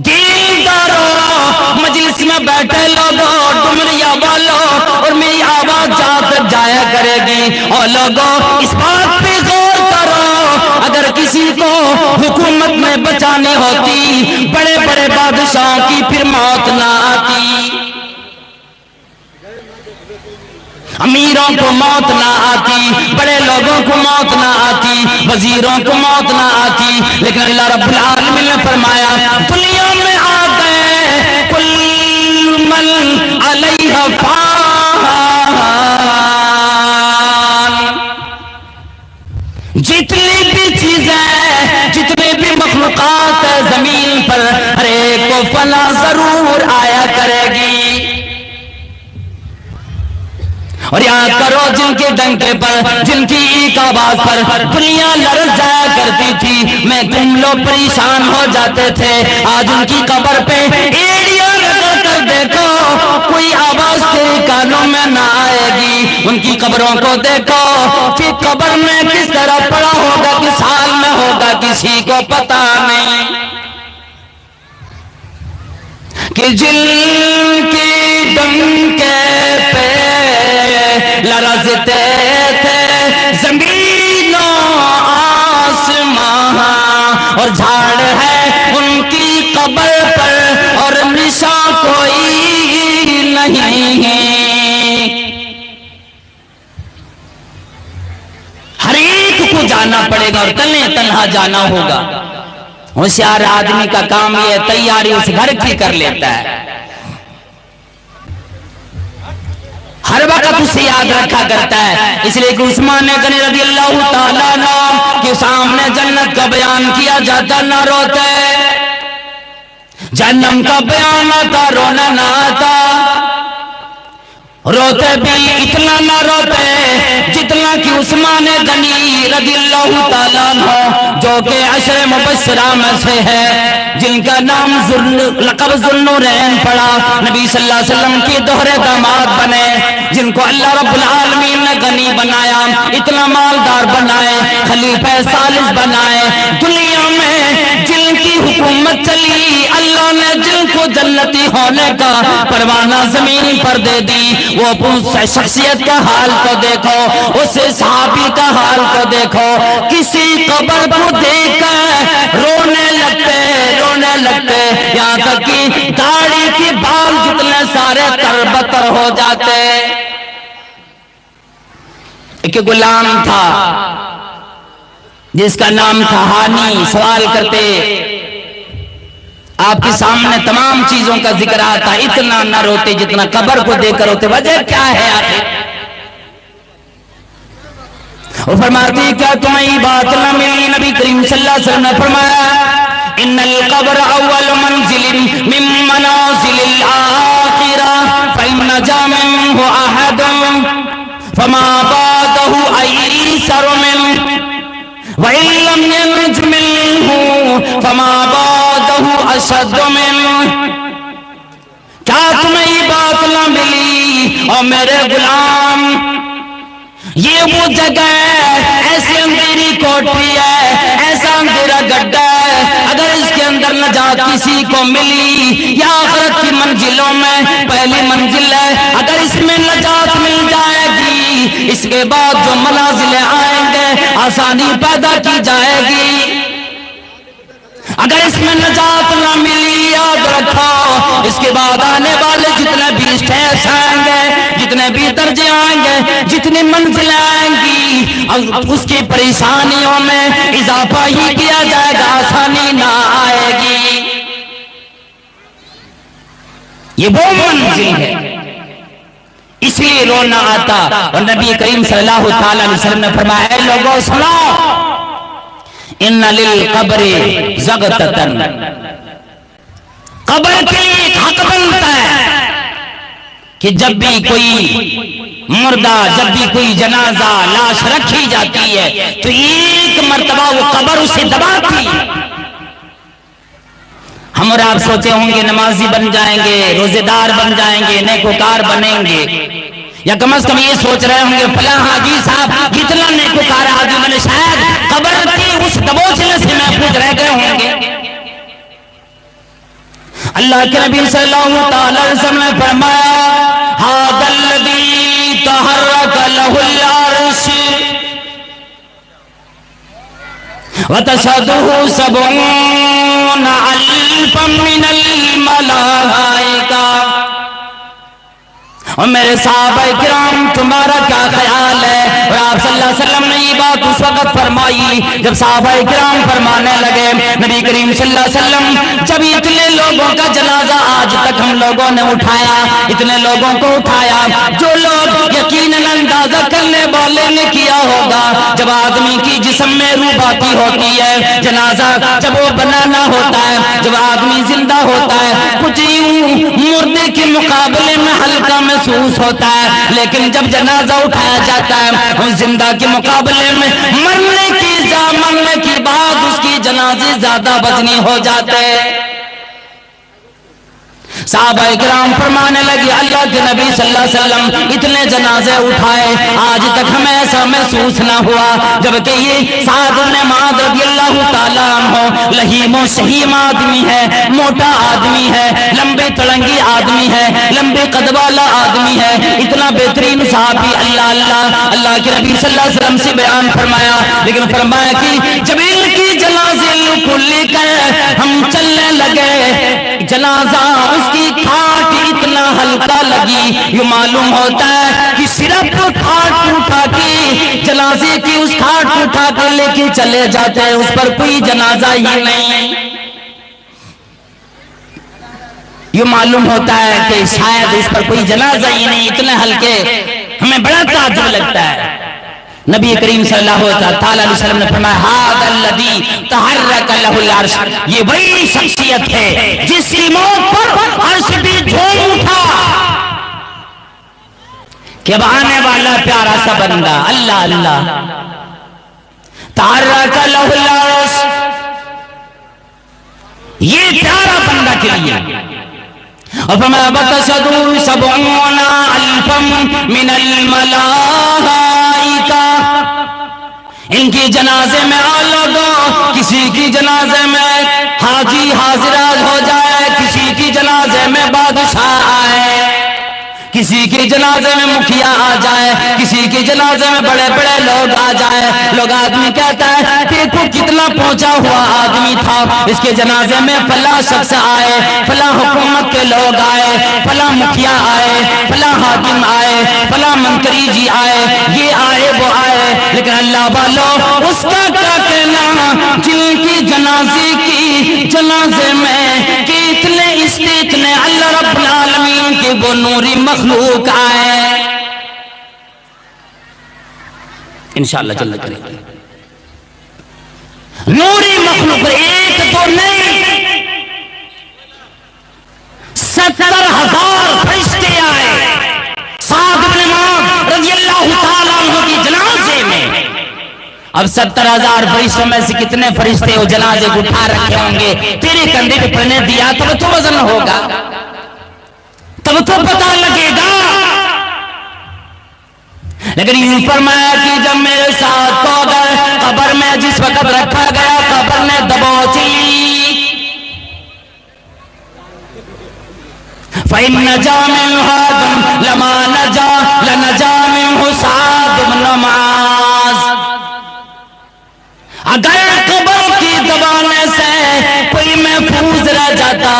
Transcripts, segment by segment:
دینداروں، مجلس میں بیٹھے لوگوں، ڈمریا والوں، اور میری آواز جہاں تک جایا کرے گی، اور لوگوں اس بات پہ غور کرو، اگر کسی کو حکومت میں بچانی ہوتی، بڑے بڑے بادشاہوں کی پھر موت نہ آتی، امیروں کو موت نہ آتی، بڑے لوگوں کو موت نہ آتی، وزیروں کو موت نہ آتی، لیکن اللہ رب العالمین نے فرمایا دنیا میں آ گئے کل من علیہ فان، جتنی بھی چیزیں، جتنے بھی مخلوقات زمین پر، ہر ایک کو فنا ضرور آیا کرے گی، اور یاد کرو جن کے ڈنکے پر، جن کی ایک آواز پر دنیا لرز جایا کرتی تھی، میں تم لوگ پریشان ہو جاتے تھے، آج ان کی قبر پہ ایڑیاں لگا کر دیکھو، کوئی آواز تیرے کانوں میں نہ آئے گی، ان کی قبروں کو دیکھو کہ قبر میں کس طرح پڑا ہوگا، کس حال میں ہوگا، کسی کو پتا نہیں، کہ جن کی ڈنکے پہ لرزتے تھے زمین و آسمان، اور جھاڑ ہے ان کی قبر پر اور نشان کوئی نہیں ہے، ہر ایک کو جانا پڑے گا اور تنہا جانا ہوگا، ہوشیار آدمی کا کام یہ تیاری اس گھر کی کر لیتا ہے، ہر وقت اسے یاد رکھا کرتا ہے، اس لیے کہ عثمان غنی رضی اللہ تعالیٰ عنہ کے سامنے جنت کا بیان کیا جاتا نہ روتے، جہنم کا بیان آتا رونا نہ آتا، روتے بھی اتنا نہ روتے جتنا کہ عثمان غنی رضی اللہ تعالیٰ عنہ جو کہ عشر مبشرہ میں سے ہے، جن کا نام لقب ذوالنورین پڑا، نبی صلی اللہ علیہ وسلم کی دوہرے داماد بنے، جن کو اللہ رب العالمین نے غنی بنایا، اتنا مالدار بنائے، خلیفہ ثالث بنائے، دنیا میں جن کی حکومت چلی، اللہ نے جن کو جنتی ہونے کا پروانہ زمین پر دے دی، وہ اس شخصیت کا حال کو دیکھو، اس صحابی کا حال کو دیکھو، کسی قبر کو دیکھ کر رونے لگتے، یہاں تک کہ داڑھی کے بال جتنے سارے تربتر ہو جاتے۔ ایک غلام تھا جس کا نام تھا ہانی، سوال کرتے آپ کے سامنے تمام چیزوں کا ذکر آتا، اتنا نہ روتے جتنا قبر کو دیکھ کر ہوتے، وجہ کیا ہے آخر؟ وہ فرماتے ہیں کیا تمہیں یہ بات نہ ملی؟ نبی کریم صلی اللہ علیہ وسلم نے فرمایا ان القبر اول منزل من منازل الاخرہ فإن نجا منه احد فما بعده ایسر منه وإن لم ينج منه فما بعده اشد منه۔ کیا تمہیں یہ بات نہ ملی اور میرے غلام، یہ وہ جگہ ہے، ایسی اندھیری کوٹھی ہے، ایسا اندھیرا گڈھا ہے، اگر اس کے اندر نجات کسی کو ملی، یا آخرت کی منزلوں میں پہلی منزل ہے، اگر اس میں نجات مل جائے گی، اس کے بعد جو منازل آئیں گے آسانی پیدا کی جائے گی، اگر اس میں نجات نہ ملی یاد رکھو اس کے بعد آنے والے جتنے بھی اسٹیج آئیں گے، جتنے بھی درجے آئیں گے، جتنی منزلیں آئیں گی، اس کی پریشانیوں میں اضافہ ہی کیا جائے گا، آسانی نہ آئے گی۔ یہ وہ منزل ہے، اس لیے رونا آتا، اور نبی کریم صلی اللہ تعالی علیہ وسلم نے فرمایا اے لوگوں سنو ان للقبر زغتتن، قبر کے لیے ایک حق بنتا ہے کہ جب بھی کوئی مردہ، جب بھی کوئی جنازہ لاش رکھی جاتی ہے تو ایک مرتبہ وہ قبر اسے دباتی۔ ہم اور آپ سوچے ہوں گے نمازی بن جائیں گے، روزے دار بن جائیں گے، نیکوکار بنیں گے، یا کم از کم یہ سوچ رہے ہوں گے فلاں حاجی صاحب کتنا نیکوکار آدمی بنے، شاید قبر کی اس دبوچنے سے محفوظ رہ گئے ہوں گے۔ اللہ کے نبی صلی اللہ تعالی علیہ وسلم نے فرمایا ھذا الذی تحرک لہ العرش وتشهده 70,000 من الملائکہ۔ اور میرے صحابہ کرام تمہارا کیا خیال ہے؟ اور آپ صلی اللہ علیہ وسلم نے یہ بات اس وقت فرمائی جب صحابہ کرام فرمانے لگے نبی کریم صلی اللہ علیہ وسلم جب اتنے لوگوں کا جنازہ آج تک ہم لوگوں نے اٹھایا، اتنے لوگوں کو اٹھایا، جو لوگ یقیناً اندازہ کرنے والے نے کیا ہوگا جب آدمی کی جسم میں روح باقی ہوتی ہے، جنازہ جب وہ بنانا ہوتا ہے، جب آدمی زندہ ہوتا ہے، کچھ یوں مردے کے مقابلے میں ہلکا محسوس ہوتا ہے، لیکن جب جنازہ اٹھایا جاتا ہے اس زندہ کے مقابلے میں مرنے کی بعد اس کی جنازے زیادہ وزنی ہو جاتے ہیں۔ صحابہ کرام فرمانے لگے اللہ کے نبی صلی اللہ علیہ وسلم اتنے جنازے اٹھائے آج تک ہمیں ایسا محسوس نہ ہوا، جبکہ یہ سعد بن معاذ رضی اللہ تعالیٰ عنہ لہیم و شہیم آدمی ہے، موٹا آدمی ہے، لمبے تڑنگی آدمی ہے، لمبے قد والا آدمی ہے، اتنا بہترین صحابی اللہ کے نبی صلی اللہ علیہ وسلم سے بیان فرمایا، لیکن فرمایا کہ جب ان کی جنازے کو لے کر ہم چلنے لگے جنازہ اس کی کھاٹ اتنا ہلکا لگی، یہ معلوم ہوتا ہے کہ صرف کھاٹ اٹھا کے جنازے کی اس کھاٹ اٹھا کے لے کے چلے جاتے ہیں، اس پر کوئی جنازہ ہی نہیں۔ یہ معلوم ہوتا ہے کہ شاید اس پر کوئی جنازہ ہی نہیں، اتنے ہلکے، ہمیں بڑا تعجب لگتا ہے۔ نبی کریم صلی اللہ تعالی علیہ وسلم نے فرمایا ھذا الذی تحرک لہ العرش، یہ وہی شخصیت ہے جس کی موت پر عرش بھی جھوم اٹھا کہ اب آنے والا پیارا سا بندہ اللہ تحرک لہ العرش، یہ پیارا بندہ کے لیے۔ اور فرمایا وتشهده 70,000 من الملائکہ، ان کی جنازے میں آ لوگوں، کسی کی جنازے میں حاجی حاضرات ہو جائے، کسی کی جنازے میں بادشاہ آئے، کسی کے جنازے میں مکھیا آ جائے، کسی کے جنازے میں بڑے بڑے لوگ آ جائے، لوگ آدمی کہتا ہے دیکھو کتنا پہنچا ہوا آدمی تھا، اس کے جنازے میں فلاں شخص آئے، فلاں حکومت کے لوگ آئے، فلاں مکھیا آئے، فلاں حاکم آئے، فلاں منتری جی آئے، یہ آئے وہ آئے، لیکن اللہ والو اس کا کیا کہنا جن کی جنازے میں کہ اتنے اللہ رب العالمین کے وہ نوری مخلوق آئے، انشاءاللہ جل کریں گے نوری مخلوق، ایک تو نہیں 70,000 فرشتے آئے سعد بن معاذ رضی اللہ تعالیٰ عنہ کی جنازے میں۔ اب 70,000 فرشتوں میں سے کتنے فرشتے وہ جنازے کو اٹھا رکھے ہوں گے، تیرے کندھے پہ پڑنے دیا تب تو وزن ہوگا، تب تو پتہ لگے گا۔ لیکن یہ فرمایا کہ جب میرے ساتھ کو گئے قبر میں جس وقت رکھا گیا قبر نے دبوچ لی، فَإِنَّ نَجَا مِنْهُ آدَمُ لَمَا لَنَجَا مِنْهُ سَعْدُ بْنُ مُعَاذ۔ اگر قبر کی دبانے سے کوئی محفوظ رہ جاتا،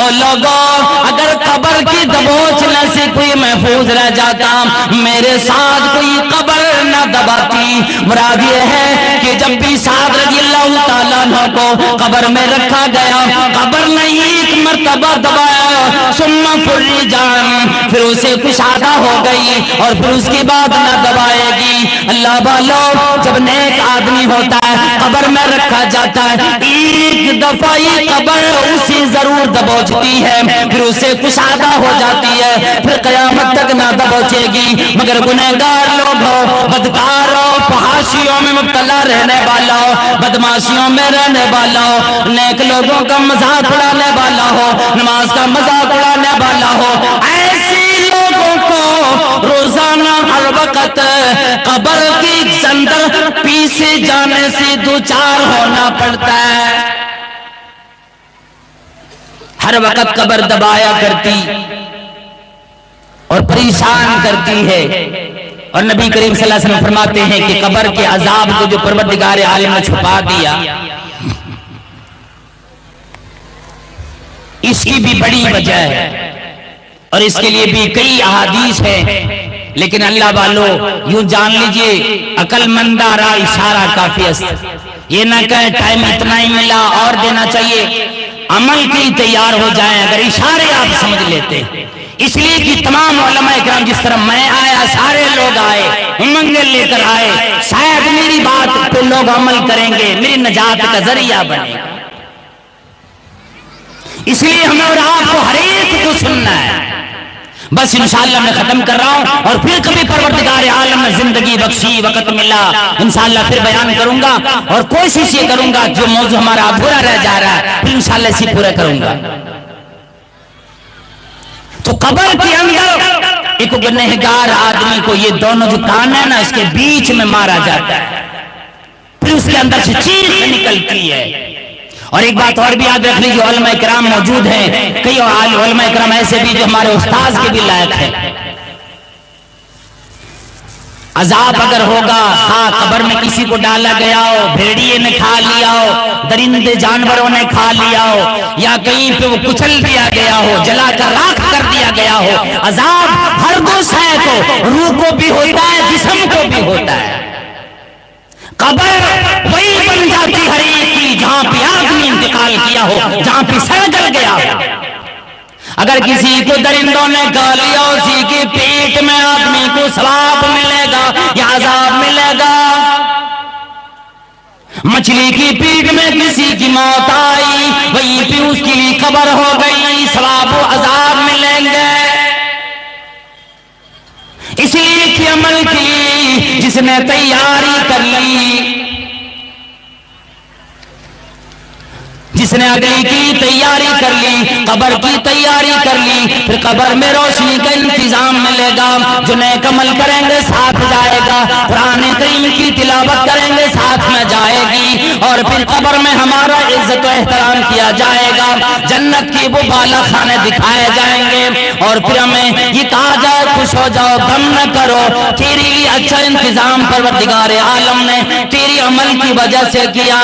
اور لوگوں اگر قبر کی دبوچنے سے کوئی محفوظ رہ جاتا، میرے ساتھ کوئی قبر نہ دباتی۔ مراد یہ ہے کہ جب بھی سعد رضی اللہ تعالیٰ عنہ کو قبر میں رکھا گیا، قبر نے ایک مرتبہ دبایا، ثم فرجان، پھر اسے کشادہ ہو گئی اور پھر اس کے بعد نہ دبائے گی۔ اللہ والو جب نیک آدمی ہوتا ہے قبر میں رکھا جاتا ہے، ایک دفعہ یہ قبر اسے ضرور دبوچتی ہے، پھر اسے کشادہ ہو جاتی ہے، پھر قیامت تک نہ دبوچے گی، مگر گنہگار لوگ ہو، بدکار ہو، فحاشیوں میں مبتلا رہنے والا ہو، بدماشیوں میں رہنے والا ہو، نیک لوگوں کا مذاق اڑانے والا ہو، نماز کا مذاق اڑانے والا ہو، ایسی لوگوں کو روزانہ ہر وقت قبر کی اندر پیسے جانے سے دوچار ہونا پڑتا ہے۔ ہر وقت قبر دبایا کرتی اور پریشان کرتی ہے، اور نبی کریم صلی اللہ علیہ وسلم فرماتے ہیں کہ قبر کے عذاب کو جو پروردگار عالم نے چھپا دیا، اس کی بھی بڑی وجہ ہے، اور اس کے لیے بھی کئی احادیث ہیں، لیکن اللہ والو یوں جان لیجئے عقل مندارا اشارہ کافی است، یہ نہ کہ ٹائم اتنا ہی ملا اور دینا چاہیے، عمل کی تیار ہو جائیں اگر اشارے آپ سمجھ لیتے۔ اس لیے کہ تمام علماء کرام جس طرح میں آیا سارے لوگ آئے، امنگیں لے کر آئے، شاید میری بات پہ لوگ عمل کریں گے، میری نجات کا ذریعہ بنے گا، اس لیے ہمیں اور آپ کو ہر ایک کو سننا ہے۔ بس انشاءاللہ میں ختم کر رہا ہوں، اور پھر کبھی پروردگار عالم میں زندگی بخشی، وقت ملا، انشاءاللہ پھر بیان کروں گا، اور کوشش یہ کروں گا جو موضوع ہمارا ادھورا رہ جا رہا ہے پھر انشاءاللہ اسی پورا کروں گا۔ تو قبر کے اندر ایک گنہگار آدمی کو یہ دونوں جو کان ہے نا اس کے بیچ میں مارا جاتا ہے، پھر اس کے اندر سے چیخ نکلتی ہے۔ اور ایک بات اور بھی یاد رکھ لیجیے، علماء کرام موجود ہیں، کئی علماء کرام ایسے بھی جو ہمارے استاذ کے بھی لائق ہیں۔ عذاب اگر ہوگا، ہاں قبر میں کسی کو ڈالا گیا ہو، بھیڑیے نے کھا لیا ہو، درندے جانوروں نے کھا لیا ہو، یا کہیں پہ وہ کچل دیا گیا ہو، جلا کر راکھ کر دیا گیا ہو، عذاب ہر دو سائے کو، روح کو بھی ہوتا ہے، جسم کو بھی ہوتا ہے۔ قبر وہی بن جاتی ہر ایک کی جہاں پہ آدمی انتقال کیا ہو، جہاں پہ سڑ جل گیا ہو۔ اگر کسی کو درندوں نے کھا لیا، اسی کے پیٹ میں آدمی کو ثواب ملے گا یا عذاب ملے گا۔ مچھلی کی پیٹ میں کسی کی موت آئی، وہی پہ اس کے لیے قبر ہو گئی، ثواب و عذاب ملیں گے۔ اس لیے کہ عمل کی جس نے تیاری کر لی، جس نے اگلی کی تیاری کر لی، قبر کی تیاری کر لی، پھر قبر میں روشنی کا انتظام ملے گا، جو نیک عمل کریں گے ساتھ جائے گا، قرآن کریم کی تلاوت کریں گے ساتھ میں جائے گی، اور پھر قبر میں ہمارا عزت و احترام کیا جائے گا، جنت کی وہ بالا خانے دکھائے جائیں گے، اور پھر ہمیں یہ کہا جائے خوش ہو جاؤ، غم نہ کرو، تیری لیے اچھا انتظام پروردگار عالم نے تیری عمل کی وجہ سے کیا۔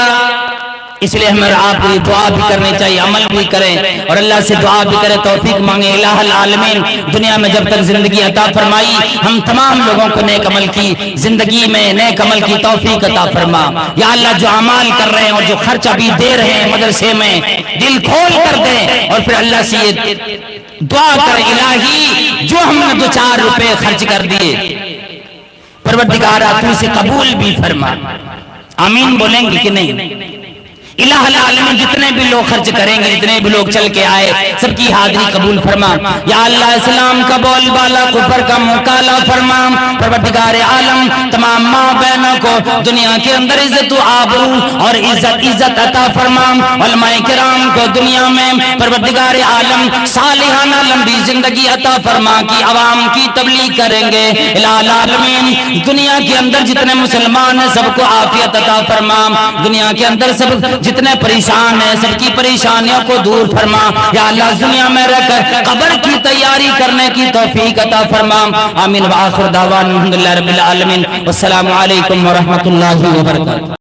اس لیے ہمیں آپ کو دعا بھی کرنی چاہیے، عمل بھی کریں، اور اللہ سے دعا بھی کریں، توفیق مانگیں۔ الہ العالمین دنیا میں جب تک زندگی عطا فرمائی، ہم تمام لوگوں کو نیک عمل کی زندگی میں نیک عمل کی توفیق عطا فرما۔ یا اللہ جو اعمال کر رہے ہیں اور جو خرچ ابھی دے رہے ہیں مدرسے میں، دل کھول کر دیں، اور پھر اللہ سے یہ دعا کریں الہی جو ہم نے 2-4 روپے خرچ کر دیے پروردگارہ تو اسے قبول بھی فرما۔ آمین بولیں گے کہ نہیں؟ الہ العالمین جتنے بھی لوگ خرچ کریں گے، جتنے بھی لوگ چل کے آئے، سب کی حاضری قبول فرما۔ یا اللہ اسلام کا بول بالا کفر کا مکالا فرما۔ پروردگار عالم تمام ماں بہنوں کو دنیا کے اندر عزت و آبرو اور عزت عطا فرما۔ علماء کرام کو دنیا میں پروردگار عالم صالحانہ لمبی زندگی عطا فرما کی عوام کی تبلیغ کریں گے۔ الہ العالمین دنیا کے اندر جتنے مسلمان ہیں سب کو عافیت عطا فرما۔ دنیا کے اندر سب جتنے پریشان ہیں سب کی پریشانیوں کو دور فرما۔ یا اللہ دنیا میں رہ کر قبر کی تیاری کرنے کی توفیق عطا فرما۔ آمین وآخر دعوانا الحمدللہ رب العالمین، والسلام علیکم ورحمۃ اللہ وبرکاتہ۔